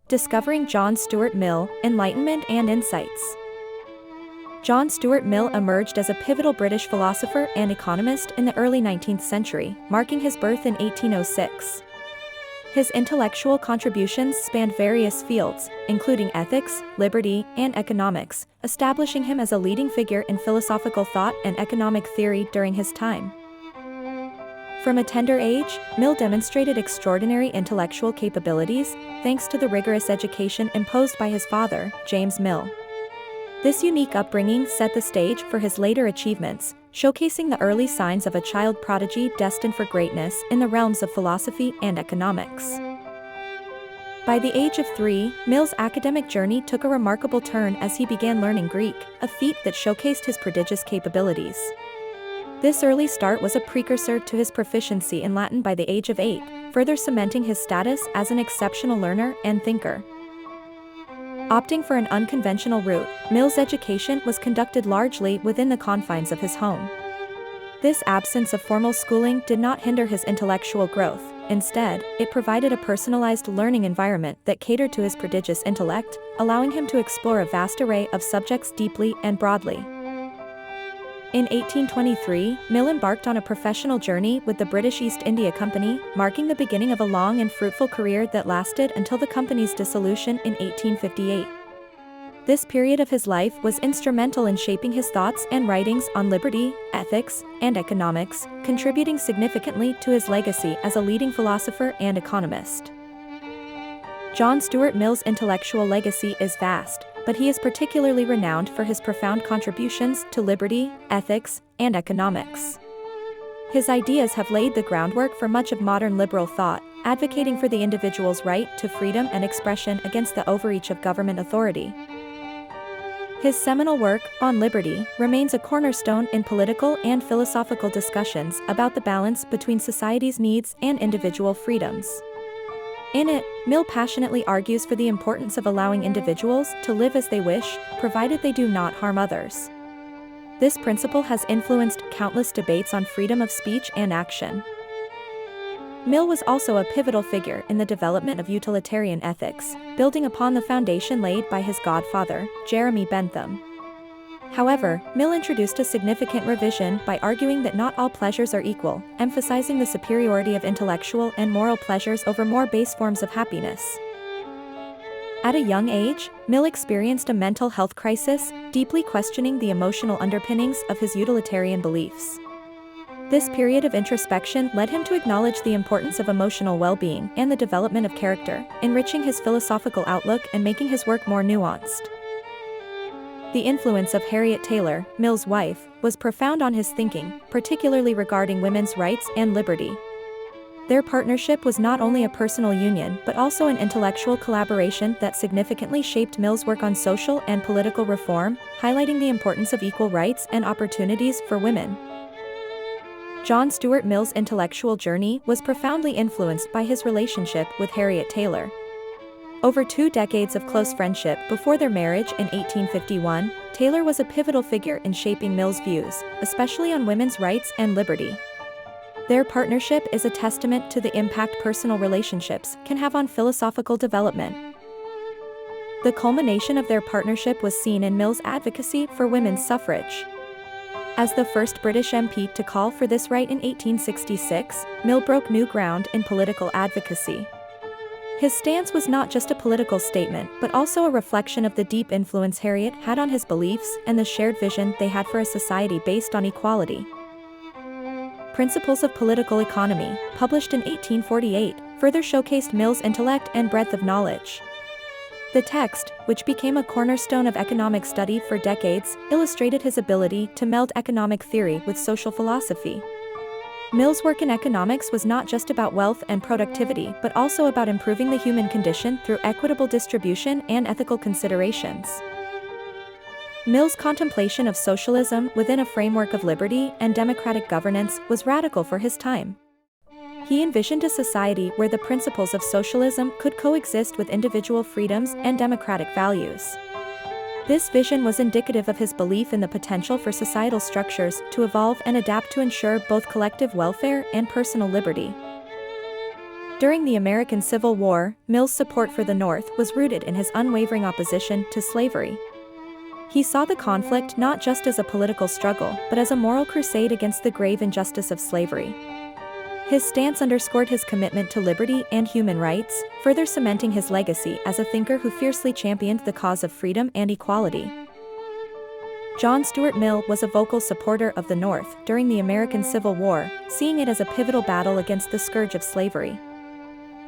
Discovering John Stuart Mill, Enlightenment and Insights. John Stuart Mill emerged as a pivotal British philosopher and economist in the early 19th century, marking his birth in 1806. His intellectual contributions spanned various fields, including ethics, liberty, and economics, establishing him as a leading figure in philosophical thought and economic theory during his time. From a tender age, Mill demonstrated extraordinary intellectual capabilities, thanks to the rigorous education imposed by his father, James Mill. This unique upbringing set the stage for his later achievements, showcasing the early signs of a child prodigy destined for greatness in the realms of philosophy and economics. By the age of 3, Mill's academic journey took a remarkable turn as he began learning Greek, a feat that showcased his prodigious capabilities. This early start was a precursor to his proficiency in Latin by the age of 8, further cementing his status as an exceptional learner and thinker. Opting for an unconventional route, Mill's education was conducted largely within the confines of his home. This absence of formal schooling did not hinder his intellectual growth. Instead, it provided a personalized learning environment that catered to his prodigious intellect, allowing him to explore a vast array of subjects deeply and broadly. In 1823, Mill embarked on a professional journey with the British East India Company, marking the beginning of a long and fruitful career that lasted until the company's dissolution in 1858. This period of his life was instrumental in shaping his thoughts and writings on liberty, ethics, and economics, contributing significantly to his legacy as a leading philosopher and economist. John Stuart Mill's intellectual legacy is vast, but he is particularly renowned for his profound contributions to liberty, ethics, and economics. His ideas have laid the groundwork for much of modern liberal thought, advocating for the individual's right to freedom and expression against the overreach of government authority. His seminal work, On Liberty, remains a cornerstone in political and philosophical discussions about the balance between society's needs and individual freedoms. In it, Mill passionately argues for the importance of allowing individuals to live as they wish, provided they do not harm others. This principle has influenced countless debates on freedom of speech and action. Mill was also a pivotal figure in the development of utilitarian ethics, building upon the foundation laid by his godfather, Jeremy Bentham. However, Mill introduced a significant revision by arguing that not all pleasures are equal, emphasizing the superiority of intellectual and moral pleasures over more base forms of happiness. At a young age, Mill experienced a mental health crisis, deeply questioning the emotional underpinnings of his utilitarian beliefs. This period of introspection led him to acknowledge the importance of emotional well-being and the development of character, enriching his philosophical outlook and making his work more nuanced. The influence of Harriet Taylor, Mill's wife, was profound on his thinking, particularly regarding women's rights and liberty. Their partnership was not only a personal union but also an intellectual collaboration that significantly shaped Mill's work on social and political reform, highlighting the importance of equal rights and opportunities for women. John Stuart Mill's intellectual journey was profoundly influenced by his relationship with Harriet Taylor. Over 2 decades of close friendship before their marriage in 1851, Taylor was a pivotal figure in shaping Mill's views, especially on women's rights and liberty. Their partnership is a testament to the impact personal relationships can have on philosophical development. The culmination of their partnership was seen in Mill's advocacy for women's suffrage. As the first British MP to call for this right in 1866, Mill broke new ground in political advocacy. His stance was not just a political statement but also a reflection of the deep influence Harriet had on his beliefs and the shared vision they had for a society based on equality. Principles of Political Economy, published in 1848, further showcased Mill's intellect and breadth of knowledge. The text, which became a cornerstone of economic study for decades, illustrated his ability to meld economic theory with social philosophy. Mill's work in economics was not just about wealth and productivity but also about improving the human condition through equitable distribution and ethical considerations. Mill's contemplation of socialism within a framework of liberty and democratic governance was radical for his time. He envisioned a society where the principles of socialism could coexist with individual freedoms and democratic values. This vision was indicative of his belief in the potential for societal structures to evolve and adapt to ensure both collective welfare and personal liberty. During the American Civil War, Mill's support for the North was rooted in his unwavering opposition to slavery. He saw the conflict not just as a political struggle, but as a moral crusade against the grave injustice of slavery. His stance underscored his commitment to liberty and human rights, further cementing his legacy as a thinker who fiercely championed the cause of freedom and equality. John Stuart Mill was a vocal supporter of the North during the American Civil War, seeing it as a pivotal battle against the scourge of slavery.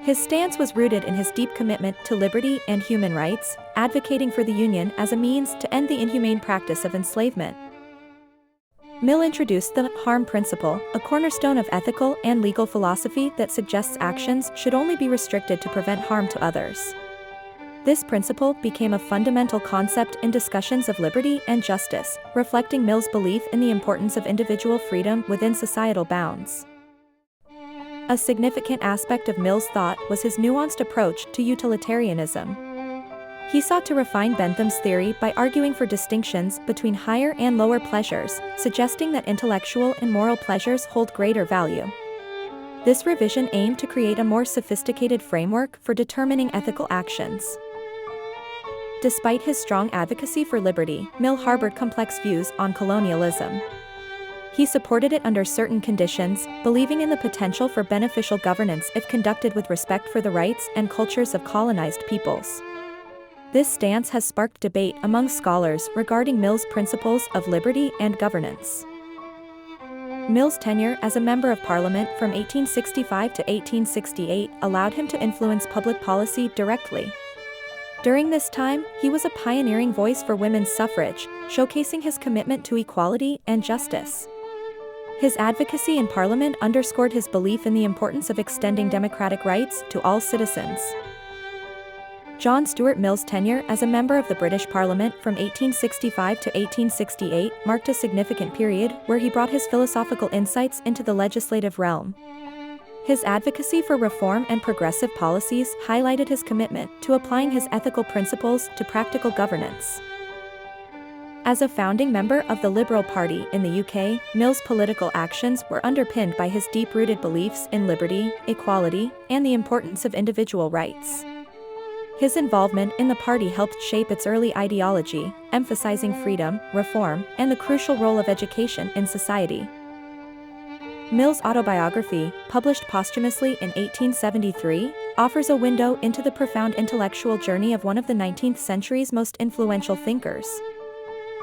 His stance was rooted in his deep commitment to liberty and human rights, advocating for the Union as a means to end the inhumane practice of enslavement. Mill introduced the harm principle, a cornerstone of ethical and legal philosophy that suggests actions should only be restricted to prevent harm to others. This principle became a fundamental concept in discussions of liberty and justice, reflecting Mill's belief in the importance of individual freedom within societal bounds. A significant aspect of Mill's thought was his nuanced approach to utilitarianism. He sought to refine Bentham's theory by arguing for distinctions between higher and lower pleasures, suggesting that intellectual and moral pleasures hold greater value. This revision aimed to create a more sophisticated framework for determining ethical actions. Despite his strong advocacy for liberty, Mill harbored complex views on colonialism. He supported it under certain conditions, believing in the potential for beneficial governance if conducted with respect for the rights and cultures of colonized peoples. This stance has sparked debate among scholars regarding Mill's principles of liberty and governance. Mill's tenure as a member of Parliament from 1865 to 1868 allowed him to influence public policy directly. During this time, he was a pioneering voice for women's suffrage, showcasing his commitment to equality and justice. His advocacy in Parliament underscored his belief in the importance of extending democratic rights to all citizens. John Stuart Mill's tenure as a member of the British Parliament from 1865 to 1868 marked a significant period where he brought his philosophical insights into the legislative realm. His advocacy for reform and progressive policies highlighted his commitment to applying his ethical principles to practical governance. As a founding member of the Liberal Party in the UK, Mill's political actions were underpinned by his deep-rooted beliefs in liberty, equality, and the importance of individual rights. His involvement in the party helped shape its early ideology, emphasizing freedom, reform, and the crucial role of education in society. Mill's autobiography, published posthumously in 1873, offers a window into the profound intellectual journey of one of the 19th century's most influential thinkers.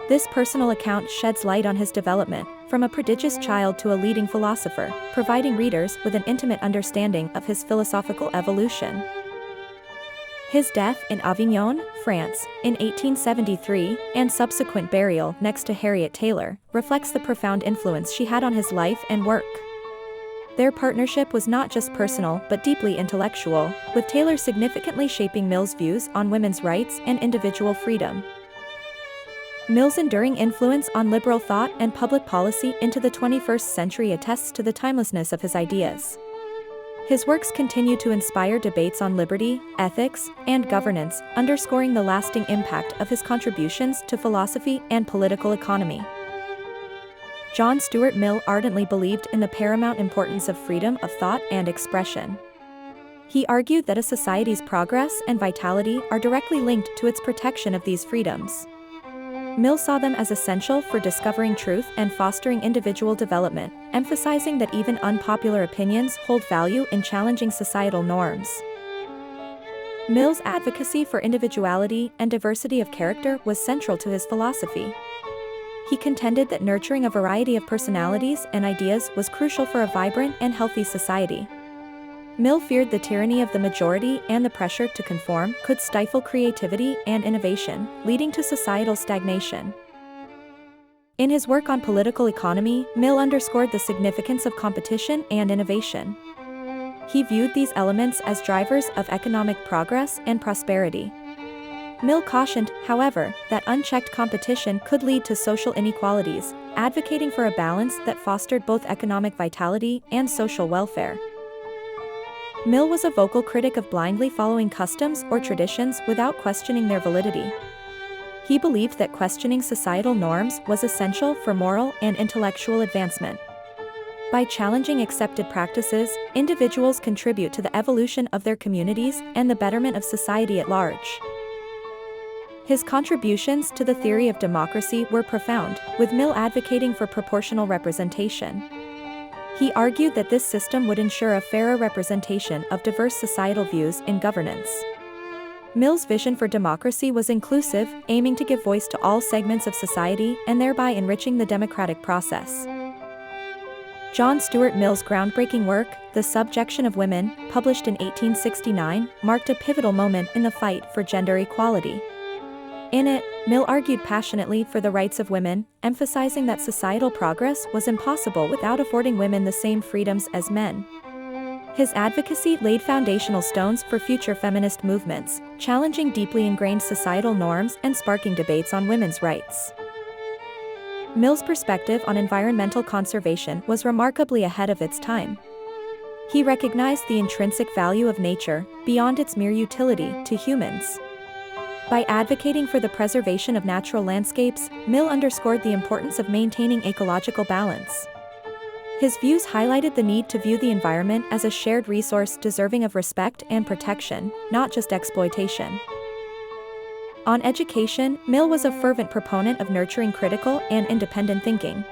This personal account sheds light on his development, from a prodigious child to a leading philosopher, providing readers with an intimate understanding of his philosophical evolution. His death in Avignon, France, in 1873, and subsequent burial next to Harriet Taylor, reflects the profound influence she had on his life and work. Their partnership was not just personal but deeply intellectual, with Taylor significantly shaping Mill's views on women's rights and individual freedom. Mill's enduring influence on liberal thought and public policy into the 21st century attests to the timelessness of his ideas. His works continue to inspire debates on liberty, ethics, and governance, underscoring the lasting impact of his contributions to philosophy and political economy. John Stuart Mill ardently believed in the paramount importance of freedom of thought and expression. He argued that a society's progress and vitality are directly linked to its protection of these freedoms. Mill saw them as essential for discovering truth and fostering individual development, emphasizing that even unpopular opinions hold value in challenging societal norms. Mill's advocacy for individuality and diversity of character was central to his philosophy. He contended that nurturing a variety of personalities and ideas was crucial for a vibrant and healthy society. Mill feared the tyranny of the majority and the pressure to conform could stifle creativity and innovation, leading to societal stagnation. In his work on political economy, Mill underscored the significance of competition and innovation. He viewed these elements as drivers of economic progress and prosperity. Mill cautioned, however, that unchecked competition could lead to social inequalities, advocating for a balance that fostered both economic vitality and social welfare. Mill was a vocal critic of blindly following customs or traditions without questioning their validity. He believed that questioning societal norms was essential for moral and intellectual advancement. by challenging accepted practices, individuals contribute to the evolution of their communities and the betterment of society at large. His contributions to the theory of democracy were profound, with Mill advocating for proportional representation. He argued that this system would ensure a fairer representation of diverse societal views in governance. Mill's vision for democracy was inclusive, aiming to give voice to all segments of society and thereby enriching the democratic process. John Stuart Mill's groundbreaking work, The Subjection of Women, published in 1869, marked a pivotal moment in the fight for gender equality. In it, Mill argued passionately for the rights of women, emphasizing that societal progress was impossible without affording women the same freedoms as men. His advocacy laid foundational stones for future feminist movements, challenging deeply ingrained societal norms and sparking debates on women's rights. Mill's perspective on environmental conservation was remarkably ahead of its time. He recognized the intrinsic value of nature, beyond its mere utility to humans. By advocating for the preservation of natural landscapes, Mill underscored the importance of maintaining ecological balance. His views highlighted the need to view the environment as a shared resource deserving of respect and protection, not just exploitation. On education, Mill was a fervent proponent of nurturing critical and independent thinking.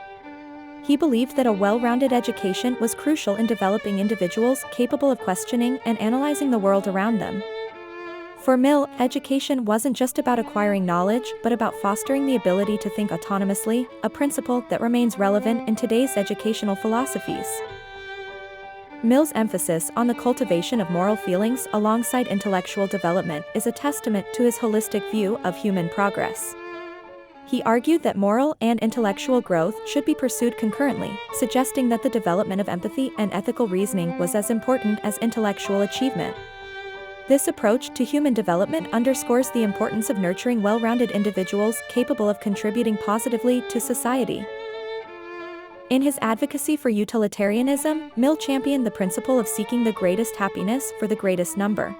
He believed that a well-rounded education was crucial in developing individuals capable of questioning and analyzing the world around them. For Mill, education wasn't just about acquiring knowledge, but about fostering the ability to think autonomously, a principle that remains relevant in today's educational philosophies. Mill's emphasis on the cultivation of moral feelings alongside intellectual development is a testament to his holistic view of human progress. He argued that moral and intellectual growth should be pursued concurrently, suggesting that the development of empathy and ethical reasoning was as important as intellectual achievement. This approach to human development underscores the importance of nurturing well-rounded individuals capable of contributing positively to society. In his advocacy for utilitarianism, Mill championed the principle of seeking the greatest happiness for the greatest number.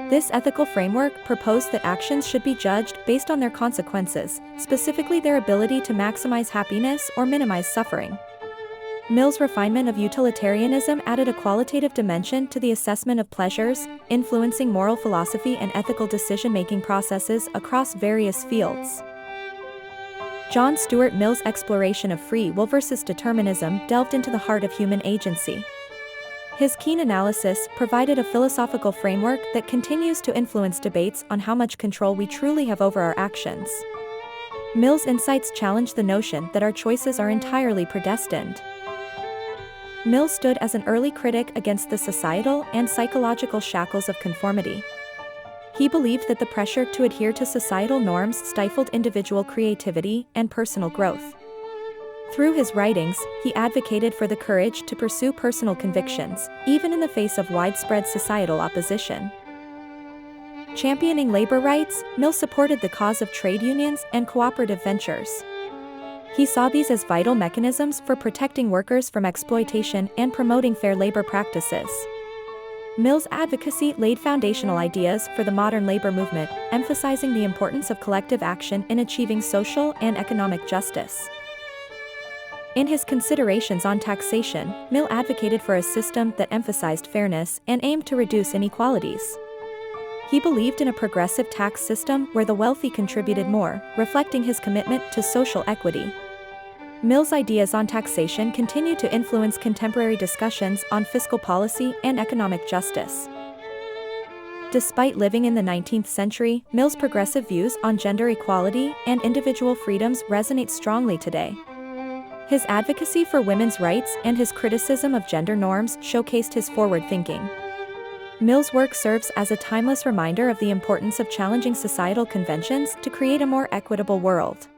This ethical framework proposed that actions should be judged based on their consequences, specifically their ability to maximize happiness or minimize suffering. Mill's refinement of utilitarianism added a qualitative dimension to the assessment of pleasures, influencing moral philosophy and ethical decision-making processes across various fields. John Stuart Mill's exploration of free will versus determinism delved into the heart of human agency. His keen analysis provided a philosophical framework that continues to influence debates on how much control we truly have over our actions. Mill's insights challenge the notion that our choices are entirely predestined. Mill stood as an early critic against the societal and psychological shackles of conformity. He believed that the pressure to adhere to societal norms stifled individual creativity and personal growth. Through his writings, he advocated for the courage to pursue personal convictions, even in the face of widespread societal opposition. Championing labor rights, Mill supported the cause of trade unions and cooperative ventures. He saw these as vital mechanisms for protecting workers from exploitation and promoting fair labor practices. Mill's advocacy laid foundational ideas for the modern labor movement, emphasizing the importance of collective action in achieving social and economic justice. In his considerations on taxation, Mill advocated for a system that emphasized fairness and aimed to reduce inequalities. He believed in a progressive tax system where the wealthy contributed more, reflecting his commitment to social equity. Mill's ideas on taxation continue to influence contemporary discussions on fiscal policy and economic justice. Despite living in the 19th century, Mill's progressive views on gender equality and individual freedoms resonate strongly today. His advocacy for women's rights and his criticism of gender norms showcased his forward thinking. Mill's work serves as a timeless reminder of the importance of challenging societal conventions to create a more equitable world.